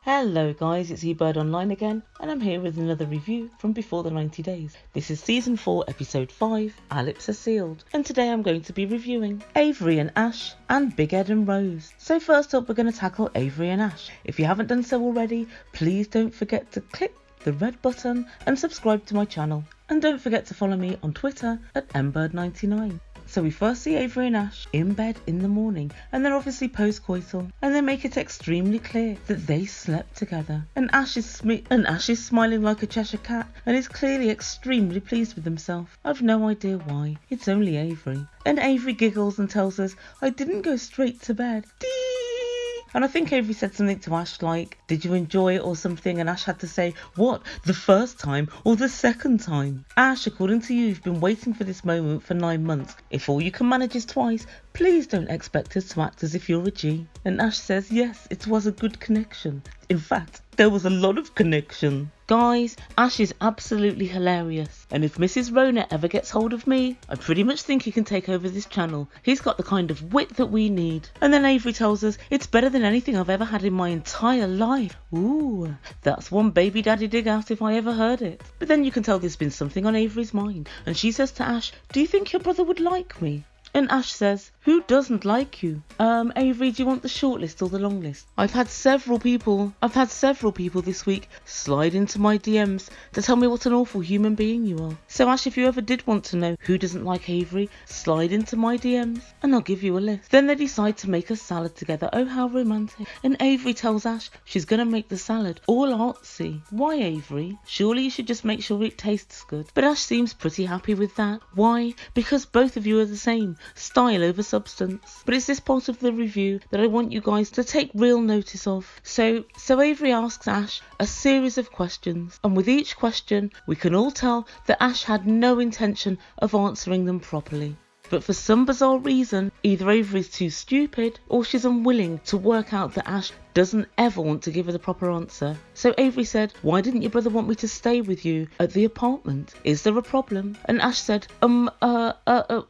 Hello guys, it's Ebird Online again, and I'm here with another review from Before the 90 Days. This is Season 4, Episode 5, Our Lips Are Sealed, and today I'm going to be reviewing Avery and Ash and Big Ed and Rose. So first up we're going to tackle Avery and Ash. If you haven't done so already, please don't forget to click the red button and subscribe to my channel. And don't forget to follow me on Twitter at mbird99. So we first see Avery and Ash in bed in the morning, and they're obviously post-coital, and they make it extremely clear that they slept together. And Ash is smiling like a Cheshire cat, and is clearly extremely pleased with himself. I've no idea why. It's only Avery. And Avery giggles and tells us, "I didn't go straight to bed." And I think Avery said something to Ash like, "Did you enjoy it?" or something, and Ash had to say, "What, the first time or the second time?" Ash, according to you, you've been waiting for this moment for 9 months. If all you can manage is twice, please don't expect us to act as if you're a G. And Ash says, "Yes, it was a good connection. In fact, there was a lot of connection." Guys, Ash is absolutely hilarious, and if Mrs. Rona ever gets hold of me, I pretty much think he can take over this channel. He's got the kind of wit that we need. And then Avery tells us, "It's better than anything I've ever had in my entire life." Ooh, that's one baby daddy dig out if I ever heard it. But then you can tell there's been something on Avery's mind, and she says to Ash, "Do you think your brother would like me?" And Ash says, "Who doesn't like you?" Avery, do you want the short list or the long list? I've had several people this week slide into my DMs to tell me what an awful human being you are. So Ash, if you ever did want to know who doesn't like Avery, slide into my DMs and I'll give you a list. Then they decide to make a salad together. Oh, how romantic. And Avery tells Ash she's going to make the salad all artsy. Why, Avery? Surely you should just make sure it tastes good. But Ash seems pretty happy with that. Why? Because both of you are the same. Style over substance. But it's this part of the review that I want you guys to take real notice of. So Avery asks Ash a series of questions, and with each question we can all tell that Ash had no intention of answering them properly. But for some bizarre reason, either Avery's too stupid or she's unwilling to work out that Ash doesn't ever want to give her the proper answer. So Avery said, "Why didn't your brother want me to stay with you at the apartment? Is there a problem?" And Ash said,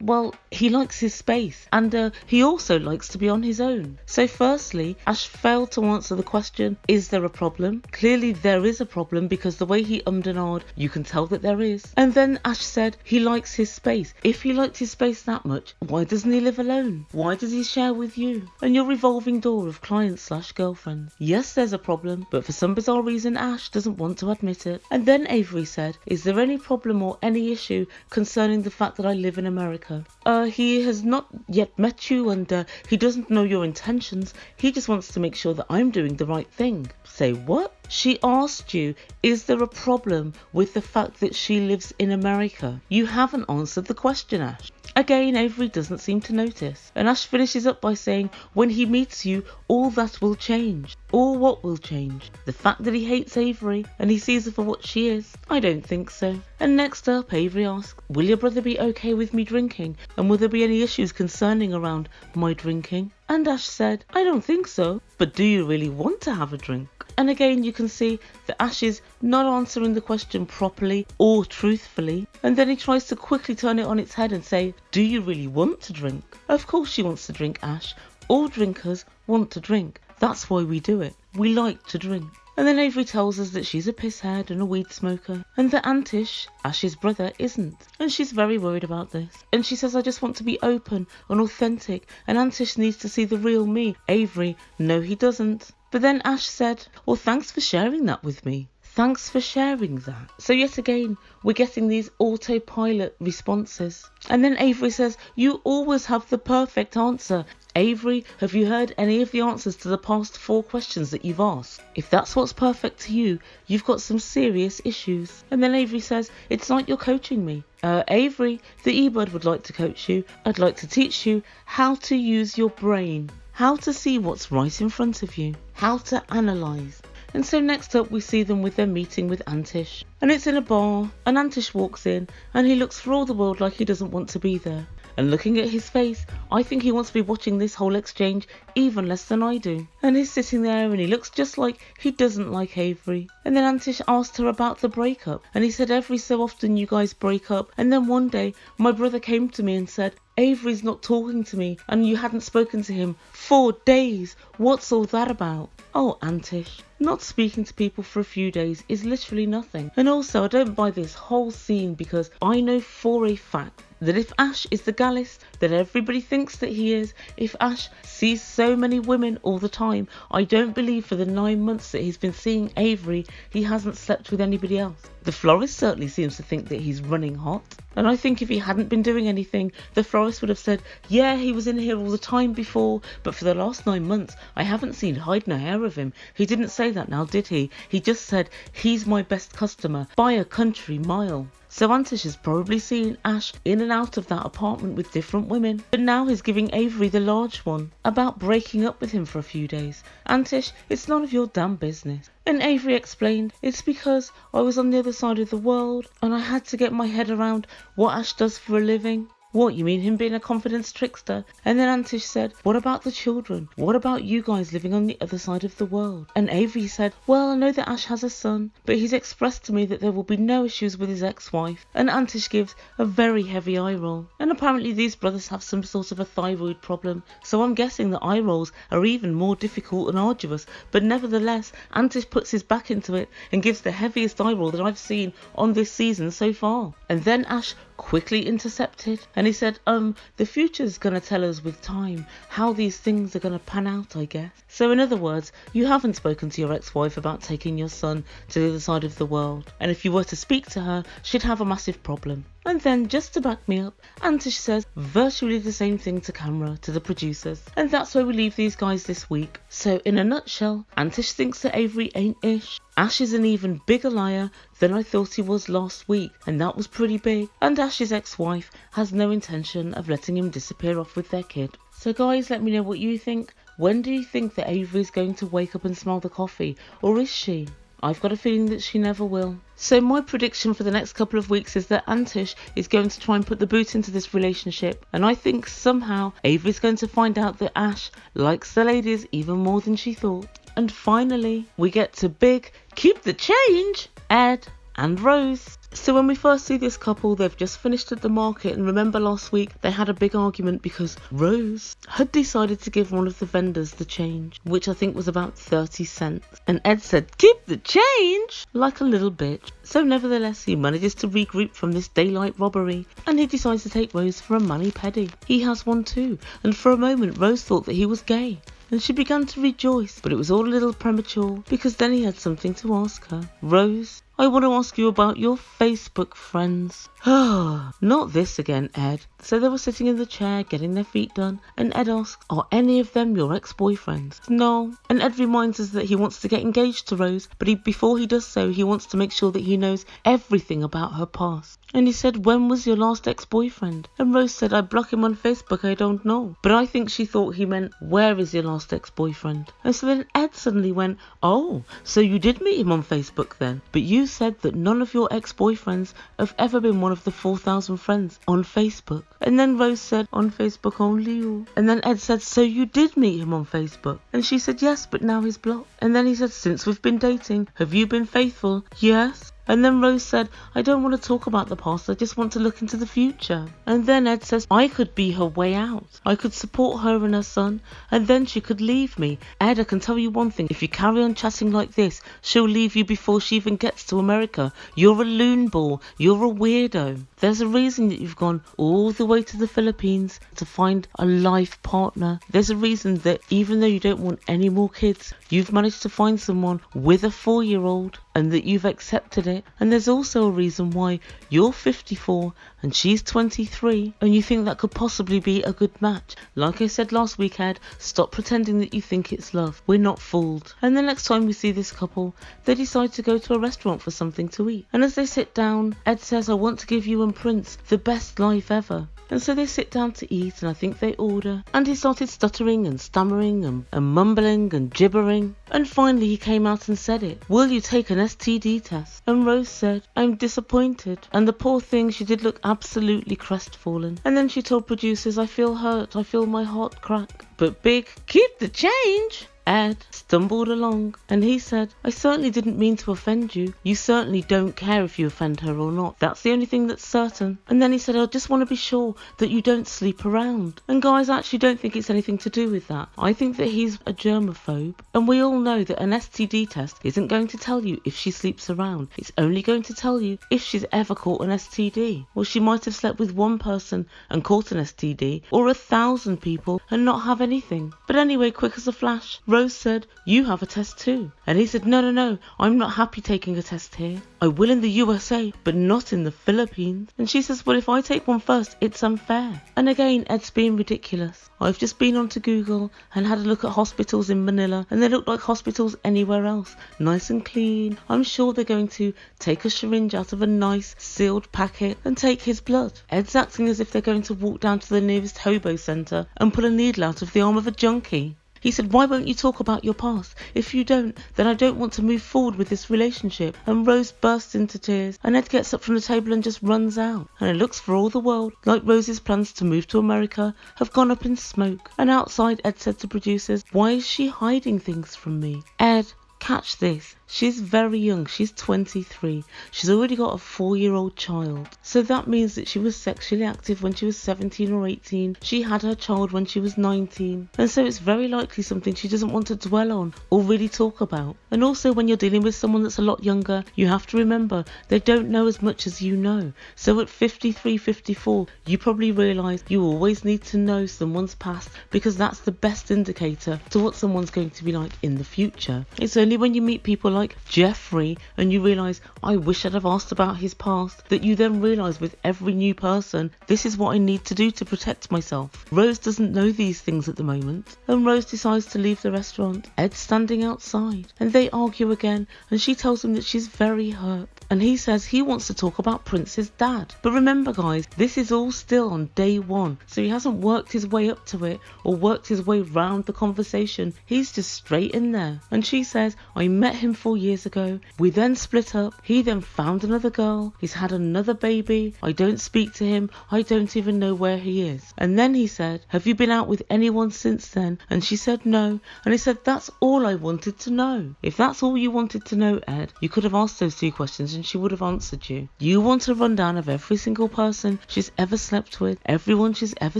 well, he likes his space, and he also likes to be on his own." So firstly, Ash failed to answer the question, is there a problem? Clearly there is a problem, because the way he ummed and ahed, you can tell that there is. And then Ash said he likes his space. If he liked his space that much, why doesn't he live alone? Why does he share with you and your revolving door of clients/girlfriends? Yes, there's a problem, but for some bizarre reason Ash doesn't want to admit it. And then Avery said, "Is there any problem or any issue concerning the fact that I live in America?" He has not yet met you, and he doesn't know your intentions. He just wants to make sure that I'm doing the right thing. Say what? She asked you, is there a problem with the fact that she lives in America? You haven't answered the question, Ash. Again, Avery doesn't seem to notice. And Ash finishes up by saying, when he meets you, all that will change. Or what will change? The fact that he hates Avery and he sees her for what she is? I don't think so. And next up, Avery asks, will your brother be okay with me drinking? And will there be any issues concerning around my drinking? And Ash said, I don't think so. But do you really want to have a drink? And again, you can see that Ash is not answering the question properly or truthfully. And then he tries to quickly turn it on its head and say, do you really want to drink? Of course she wants to drink, Ash. All drinkers want to drink. That's why we do it. We like to drink. And then Avery tells us that she's a pisshead and a weed smoker, and that Antish, Ash's brother, isn't. And she's very worried about this. And she says, I just want to be open and authentic, and Antish needs to see the real me. Avery, no he doesn't. But then Ash said, well, thanks for sharing that with me. Thanks for sharing that. So yet again, we're getting these autopilot responses. And then Avery says, you always have the perfect answer. Avery, have you heard any of the answers to the past 4 questions that you've asked? If that's what's perfect to you, you've got some serious issues. And then Avery says, it's like you're coaching me. Avery, the Ebird would like to coach you. I'd like to teach you how to use your brain, how to see what's right in front of you, how to analyse. And so next up we see them with their meeting with Antish. And it's in a bar, and Antish walks in, and he looks for all the world like he doesn't want to be there. And looking at his face, I think he wants to be watching this whole exchange even less than I do. And he's sitting there and he looks just like he doesn't like Avery. And then Antish asked her about the breakup. And he said every so often you guys break up. And then one day my brother came to me and said, Avery's not talking to me and you hadn't spoken to him 4 days. What's all that about? "Oh, Antish, not speaking to people for a few days is literally nothing. And also, I don't buy this whole scene because I know for a fact that if Ash is the gallist that everybody thinks that he is, if Ash sees so many women all the time, I don't believe for the 9 months that he's been seeing Avery, he hasn't slept with anybody else. The florist certainly seems to think that he's running hot. And I think if he hadn't been doing anything, the florist would have said, yeah, he was in here all the time before, but for the last 9 months, I haven't seen hide nor hair of him. He didn't say that now, did he? He just said, he's my best customer by a country mile. So Antish has probably seen Ash in and out of that apartment with different women. But now he's giving Avery the large one about breaking up with him for a few days. Antish, it's none of your damn business. And Avery explained, it's because I was on the other side of the world and I had to get my head around what Ash does for a living. What, you mean him being a confidence trickster? And then Antish said, what about the children? What about you guys living on the other side of the world? And Avery said, well, I know that Ash has a son, but he's expressed to me that there will be no issues with his ex-wife. And Antish gives a very heavy eye roll. And apparently these brothers have some sort of a thyroid problem, so I'm guessing that eye rolls are even more difficult and arduous. But nevertheless, Antish puts his back into it and gives the heaviest eye roll that I've seen on this season so far. And then Ash quickly intercepted and he said, the future's gonna tell us with time how these things are gonna pan out, I guess. So in other words, you haven't spoken to your ex-wife about taking your son to the other side of the world, and if you were to speak to her, she'd have a massive problem. And then, just to back me up, Antish says virtually the same thing to camera, to the producers. And that's where we leave these guys this week. So in a nutshell, Antish thinks that Avery ain't ish. Ash is an even bigger liar than I thought he was last week, and that was pretty big. And Ash's ex-wife has no intention of letting him disappear off with their kid. So guys, let me know what you think. When do you think that Avery's going to wake up and smell the coffee? Or is she? I've got a feeling that she never will. So my prediction for the next couple of weeks is that Antish is going to try and put the boot into this relationship. And I think somehow Avery's going to find out that Ash likes the ladies even more than she thought. And finally, we get to big, keep the change, Ed and Rose. So when we first see this couple, they've just finished at the market, and remember last week they had a big argument because Rose had decided to give one of the vendors the change, which I think was about 30 cents. And Ed said, keep the change, like a little bitch. So nevertheless, he manages to regroup from this daylight robbery, and he decides to take Rose for a mani-pedi. He has one too, and for a moment Rose thought that he was gay. And she began to rejoice, but it was all a little premature, because then he had something to ask her. Rose, I want to ask you about your Facebook friends. Not this again, Ed. So they were sitting in the chair, getting their feet done, and Ed asked, are any of them your ex-boyfriends? No. And Ed reminds us that he wants to get engaged to Rose, but before he does so, he wants to make sure that he knows everything about her past. And he said, when was your last ex-boyfriend? And Rose said, I block him on Facebook, I don't know. But I think she thought he meant, where is your last ex-boyfriend? And so then Ed suddenly went, oh, so you did meet him on Facebook then? But you said that none of your ex-boyfriends have ever been one of the 4,000 friends on Facebook. And then Rose said, on Facebook only you. And then Ed said, so you did meet him on Facebook? And she said, yes, but now he's blocked. And then he said, since we've been dating, have you been faithful? Yes. And then Rose said, I don't want to talk about the past, I just want to look into the future. And then Ed says, I could be her way out. I could support her and her son, and then she could leave me. Ed, I can tell you one thing, if you carry on chatting like this, she'll leave you before she even gets to America. You're a loon ball, you're a weirdo. There's a reason that you've gone all the way to the Philippines to find a life partner. There's a reason that even though you don't want any more kids, you've managed to find someone with a 4-year-old and that you've accepted it. And there's also a reason why you're 54 and she's 23 and you think that could possibly be a good match. Like I said last week, Ed, stop pretending that you think it's love. We're not fooled. And the next time we see this couple, they decide to go to a restaurant for something to eat. And as they sit down, Ed says, I want to give you and Prince the best life ever. And so they sit down to eat, and I think they order. And he started stuttering and stammering and mumbling and gibbering. And finally he came out and said it. Will you take an STD test? And Rose said, I'm disappointed. And the poor thing, she did look absolutely crestfallen. And then she told producers, I feel hurt. I feel my heart crack. But big, keep the change, Ed stumbled along and he said, I certainly didn't mean to offend you. You certainly don't care if you offend her or not. That's the only thing that's certain. And then he said, I just want to be sure that you don't sleep around. And guys, I actually don't think it's anything to do with that. I think that he's a germaphobe, and we all know that an STD test isn't going to tell you if she sleeps around. It's only going to tell you if she's ever caught an STD. Well, she might have slept with one person and caught an STD, or 1,000 people and not have anything. But anyway, quick as a flash, Rose said, you have a test too. And he said, no, I'm not happy taking a test here. I will in the USA, but not in the Philippines. And she says, well, if I take one first, it's unfair. And again, Ed's being ridiculous. I've just been onto Google and had a look at hospitals in Manila, and they look like hospitals anywhere else. Nice and clean. I'm sure they're going to take a syringe out of a nice sealed packet and take his blood. Ed's acting as if they're going to walk down to the nearest hobo centre and pull a needle out of the arm of a junkie. He said, why won't you talk about your past? If you don't, then I don't want to move forward with this relationship. And Rose bursts into tears, and Ed gets up from the table and just runs out. And it looks for all the world like Rose's plans to move to America have gone up in smoke. And outside, Ed said to producers, why is she hiding things from me? Ed, catch this. She's very young, she's 23. She's already got a 4-year-old child. So that means that she was sexually active when she was 17 or 18. She had her child when she was 19. And so it's very likely something she doesn't want to dwell on or really talk about. And also when you're dealing with someone that's a lot younger, you have to remember they don't know as much as you know. So at 53, 54, you probably realise you always need to know someone's past, because that's the best indicator to what someone's going to be like in the future. It's only when you meet people like Geoffrey and you realise, I wish I'd have asked about his past, that you then realise with every new person, this is what I need to do to protect myself. Rose doesn't know these things at the moment, and Rose decides to leave the restaurant. Ed's standing outside and they argue again, and she tells him that she's very hurt, and he says he wants to talk about Prince's dad. But remember guys, this is all still on day one, so he hasn't worked his way up to it or worked his way round the conversation. He's just straight in there. And she says, I met him 4 years ago. We then split up. He then found another girl. He's had another baby. I don't speak to him. I don't even know where he is. And then he said, have you been out with anyone since then? And she said no. And he said, that's all I wanted to know. If that's all you wanted to know, Ed, you could have asked those 2 questions and she would have answered you. You want a rundown of every single person she's ever slept with, everyone she's ever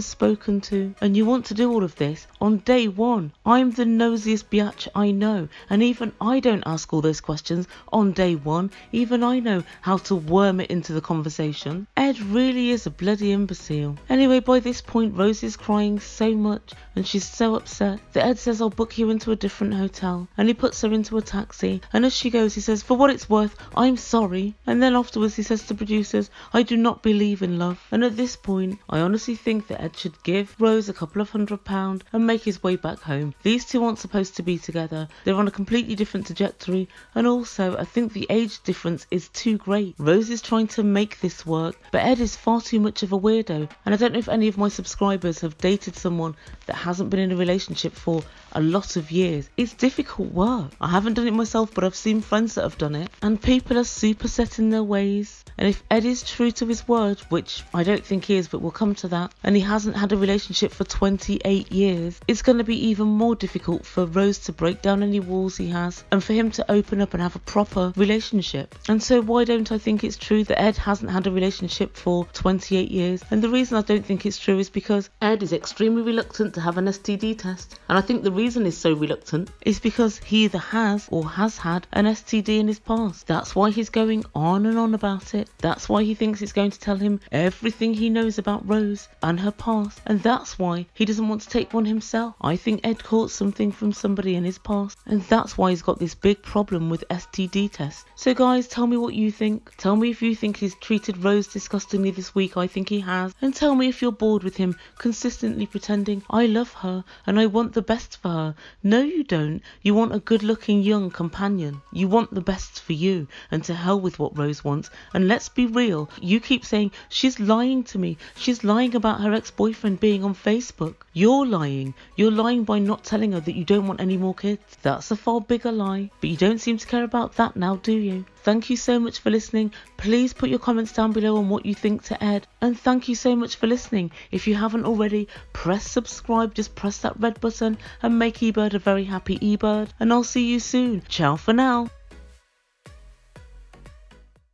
spoken to, and you want to do all of this on day one. I'm the nosiest biatch I know, and even I don't ask all those questions on day one. Even I know how to worm it into the conversation. Ed really is a bloody imbecile. Anyway, by this point, Rose is crying so much and she's so upset that Ed says, I'll book you into a different hotel, and he puts her into a taxi, and as she goes he says, for what it's worth, I'm sorry. And then afterwards he says to producers, I do not believe in love. And at this point I honestly think that Ed should give Rose a couple of £100 and make his way back home. These two aren't supposed to be together. They're on a completely different trajectory, and also I think the age difference is too great. Rose is trying to make this work, but Ed is far too much of a weirdo. And I don't know if any of my subscribers have dated someone that hasn't been in a relationship for a lot of years. It's difficult work. I haven't done it myself, but I've seen friends that have done it, and people are super set in their ways. And if Ed is true to his word, which I don't think he is, but we'll come to that, and he hasn't had a relationship for 28 years, it's going to be even more difficult for Rose to break down any walls he has and for him to open up and have a proper relationship. And so why don't I think it's true that Ed hasn't had a relationship for 28 years? And the reason I don't think it's true is because Ed is extremely reluctant to have an STD test. And I think the reason he's so reluctant is because he either has or has had an STD in his past. That's why he's going on and on about it. That's why he thinks it's going to tell him everything he knows about Rose and her past. And that's why he doesn't want to take one himself. I think Ed caught something from somebody in his past, and that's why he's got this big problem with STD tests. So guys, tell me what you think. Tell me if you think he's treated Rose disgustingly this week. I think he has. And tell me if you're bored with him consistently pretending, I love her and I want the best for her. No, you don't. You want a good looking young companion. You want the best for you and to help hell with what Rose wants. And let's be real, you keep saying she's lying to me. She's lying about her ex-boyfriend being on Facebook. You're lying. You're lying by not telling her that you don't want any more kids. That's a far bigger lie. But you don't seem to care about that now, do you? Thank you so much for listening. Please put your comments down below on what you think to Ed. And thank you so much for listening. If you haven't already, press subscribe. Just press that red button and make Ebird a very happy Ebird. And I'll see you soon. Ciao for now.